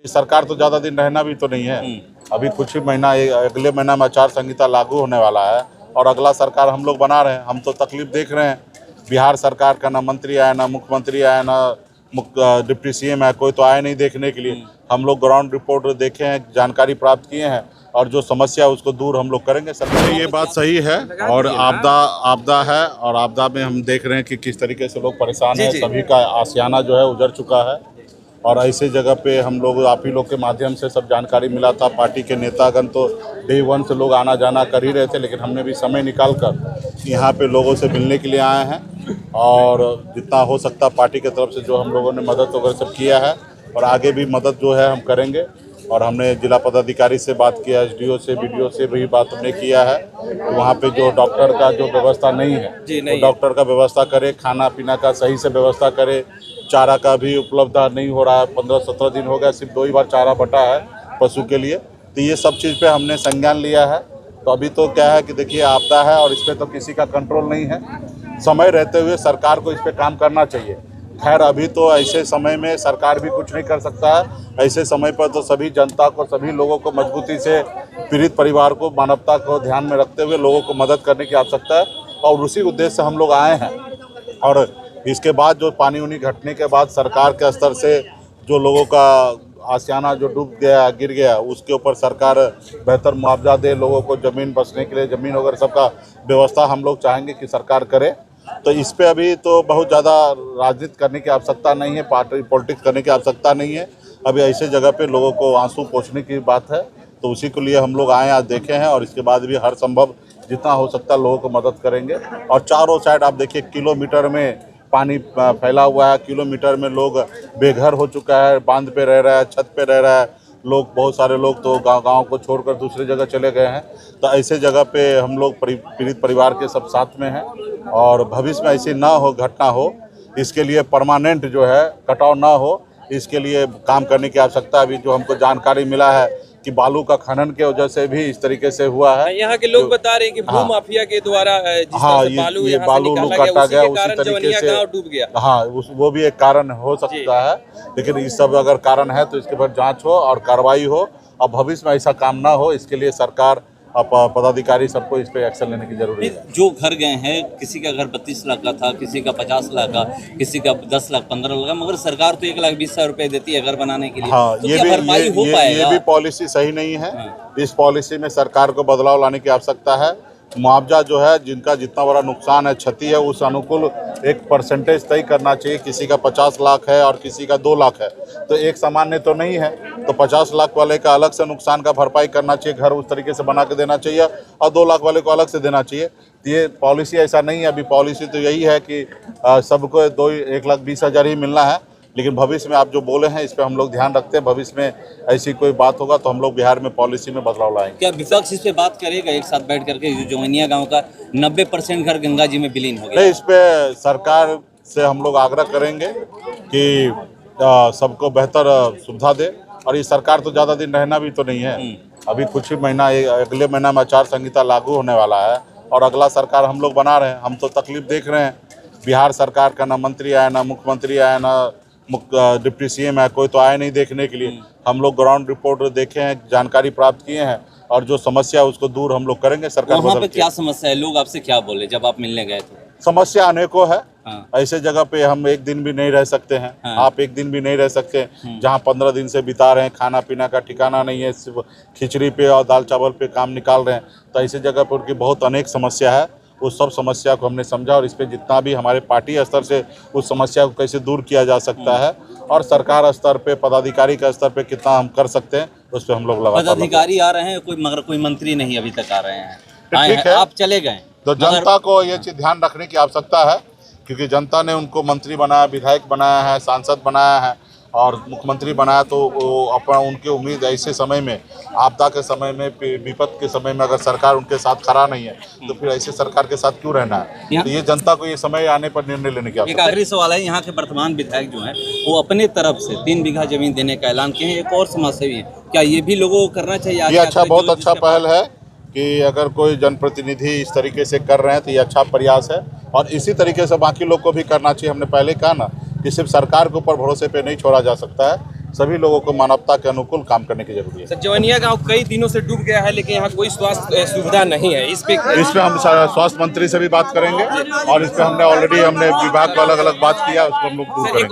सरकार तो ज़्यादा दिन रहना भी तो नहीं है। अभी कुछ ही महीना, अगले महीना में आचार संहिता लागू होने वाला है और अगला सरकार हम लोग बना रहे हैं। हम तो तकलीफ देख रहे हैं। बिहार सरकार का ना मंत्री आया, ना मुख्यमंत्री आया, ना डिप्टी सीएम आया, कोई तो आया नहीं देखने के लिए। हम लोग ग्राउंड रिपोर्ट देखे हैं, जानकारी प्राप्त किए हैं और जो समस्या है उसको दूर हम लोग करेंगे। सरकार ये बात सही है और आपदा है और आपदा में हम देख रहे हैं कि किस तरीके से लोग परेशान हैं। सभी का आशियाना जो है उजड़ चुका है और ऐसे जगह पे हम लोग, आप ही लोग के माध्यम से सब जानकारी मिला था। पार्टी के नेतागण तो डे 1 से लोग आना जाना कर ही रहे थे, लेकिन हमने भी समय निकाल कर यहाँ पे लोगों से मिलने के लिए आए हैं और जितना हो सकता पार्टी की तरफ से जो हम लोगों ने मदद वगैरह सब किया है और आगे भी मदद जो है हम करेंगे। और हमने जिला पदाधिकारी से बात किया, एसडीओ से, बीडीओ से भी बात हमने किया है। तो वहाँ पे जो डॉक्टर का जो व्यवस्था नहीं है, तो डॉक्टर का व्यवस्था करे, खाना पीना का सही से व्यवस्था करे। चारा का भी उपलब्ध नहीं हो रहा है, 15-17 दिन हो गया, सिर्फ 2 ही बार चारा बटा है पशु के लिए। तो ये सब चीज़ पे हमने संज्ञान लिया है। तो अभी तो क्या है कि देखिए आपदा है और इस पर तो किसी का कंट्रोल नहीं है। समय रहते हुए सरकार को इस पर काम करना चाहिए। खैर अभी तो ऐसे समय में सरकार भी कुछ नहीं कर सकता है। ऐसे समय पर तो सभी जनता को, सभी लोगों को मजबूती से, पीड़ित परिवार को, मानवता को ध्यान में रखते हुए लोगों को मदद करने की आवश्यकता है और उसी उद्देश्य से हम लोग आए हैं। और इसके बाद जो पानी उनी घटने के बाद सरकार के स्तर से जो लोगों का आशियाना जो डूब गया, गिर गया, उसके ऊपर सरकार बेहतर मुआवजा दे, लोगों को ज़मीन बसने के लिए ज़मीन वगैरह सबका व्यवस्था हम लोग चाहेंगे कि सरकार करे। तो इस पे अभी तो बहुत ज़्यादा राजनीति करने की आवश्यकता नहीं है, पार्टी पॉलिटिक्स करने की आवश्यकता नहीं है। अभी ऐसे जगह पे लोगों को आंसू पोंछने की बात है, तो उसी के लिए हम लोग आए, आज देखे हैं और इसके बाद भी हर संभव जितना हो सकता है लोगों को मदद करेंगे। और चारों साइड आप देखिए किलोमीटर में पानी फैला हुआ है, किलोमीटर में लोग बेघर हो चुका है, बांध पे रह रहा है, छत पे रह रहा है लोग। बहुत सारे लोग तो गांव को छोड़कर दूसरी जगह चले गए हैं। तो ऐसे जगह पे हम लोग पीड़ित परिवार के सब साथ में हैं और भविष्य में ऐसी ना हो, घटना हो, इसके लिए परमानेंट जो है कटाव ना हो, इसके लिए काम करने की आवश्यकता। अभी जो हमको जानकारी मिला है कि बालू का खनन के वजह से भी इस तरीके से हुआ है। यहाँ के लोग बता रहे हैं कि भू माफिया के द्वारा बालू ये बालू काटा गया, उसी तरीके से गाँव डूब गया। हाँ, वो भी एक कारण हो सकता है। लेकिन इस सब अगर कारण है तो इसके ऊपर जांच हो और कार्रवाई हो और भविष्य में ऐसा काम ना हो, इसके लिए सरकार पदाधिकारी सबको इस पे एक्शन लेने की जरूरत है। जो घर गए हैं, किसी का घर 32 लाख का था, किसी का 50 लाख का, किसी का 10 लाख 15 लाख का, मगर सरकार तो 1,20,000 रुपए देती है घर बनाने के लिए। हाँ, तो क्या भरपाई हो पाएगा? ये भी पॉलिसी सही नहीं है। इस पॉलिसी में सरकार को बदलाव लाने की आवश्यकता है। मुआवजा जो है, जिनका जितना बड़ा नुकसान है, क्षति है, उस अनुकूल एक परसेंटेज तय करना चाहिए। किसी का 50 लाख है और किसी का 2 लाख है, तो एक सामान्य तो नहीं है। तो 50 लाख वाले का अलग से नुकसान का भरपाई करना चाहिए, घर उस तरीके से बना के देना चाहिए और 2 लाख वाले को अलग से देना चाहिए। ये पॉलिसी ऐसा नहीं है। अभी पॉलिसी तो यही है कि सबको 1,20,000 ही मिलना है। लेकिन भविष्य में आप जो बोले हैं इस पर हम लोग ध्यान रखते हैं। भविष्य में ऐसी कोई बात होगा तो हम लोग बिहार में पॉलिसी में बदलाव लाएंगे। क्या विपक्ष इस पे बात करेगा एक साथ बैठ करके? जोनिया गांव का 90% घर गंगा जी में विलीन हो गया। नहीं, इस पे सरकार से हम लोग आग्रह करेंगे कि सबको बेहतर सुविधा दे। और ये सरकार तो ज़्यादा दिन रहना भी तो नहीं है। अभी कुछ ही महीना, अगले महीना में आचार संहिता लागू होने वाला है और अगला सरकार हम लोग बना रहे हैं। हम तो तकलीफ देख रहे हैं। बिहार सरकार का ना मंत्री आया, ना मुख्यमंत्री आया, ना डिप्टी सीएम है, कोई तो आया नहीं देखने के लिए। हम लोग ग्राउंड रिपोर्ट देखे हैं, जानकारी प्राप्त किए हैं और जो समस्या है उसको दूर हम लोग करेंगे। सरकार वहाँ पे क्या समस्या है? लोग आपसे क्या बोले जब आप मिलने गए थे? समस्या अनेकों है। ऐसे जगह पे हम एक दिन भी नहीं रह सकते हैं। आप एक दिन भी नहीं रह सकते जहाँ 15 दिन से बिता रहे हैं, खाना पीना का ठिकाना नहीं है, सिर्फ खिचड़ी पे और दाल चावल पे काम निकाल रहे हैं। तो ऐसे जगह पर उनकी बहुत अनेक समस्या है। उस सब समस्या को हमने समझा और इस पे जितना भी हमारे पार्टी स्तर से उस समस्या को कैसे दूर किया जा सकता है और सरकार स्तर पे, पदाधिकारी के स्तर पे कितना हम कर सकते हैं, उस पर हम लोग लगातार। पदाधिकारी आ रहे हैं मगर कोई मंत्री नहीं अभी तक आ रहे हैं। ठीक है, आप चले गए तो जनता को ये चीज़ ध्यान रखने की आवश्यकता है क्योंकि जनता ने उनको मंत्री बनाया, विधायक बनाया है, सांसद बनाया है और मुख्यमंत्री बनाया। तो वो अपना उनकी उम्मीद ऐसे समय में, आपदा के समय में, विपद के समय में अगर सरकार उनके साथ खड़ा नहीं है तो फिर ऐसे सरकार के साथ क्यों रहना है? तो ये जनता को ये समय आने पर निर्णय लेने की आवश्यकता है। एक आखिरी सवाल है, यहाँ के वर्तमान विधायक जो हैं वो अपने तरफ से 3 बीघा जमीन देने का ऐलान किए हैं। एक और समाजसेवी है, क्या ये भी लोगों को करना चाहिए? ये अच्छा, बहुत अच्छा पहल है कि अगर कोई जनप्रतिनिधि इस तरीके से कर रहे हैं तो ये अच्छा प्रयास है और इसी तरीके से बाकी लोग को भी करना चाहिए। हमने पहले कहा ना कि सिर्फ सरकार के ऊपर भरोसे पे नहीं छोड़ा जा सकता है। सभी लोगों को मानवता के अनुकूल काम करने की जरूरत है। सर, जवनिया गांव कई दिनों से डूब गया है, लेकिन यहाँ कोई स्वास्थ्य सुविधा नहीं है। इस पे हम स्वास्थ्य मंत्री से भी बात करेंगे और इस पे हमने ऑलरेडी विभाग को अलग अलग बात किया, उसको हम लोग दूर करेंगे।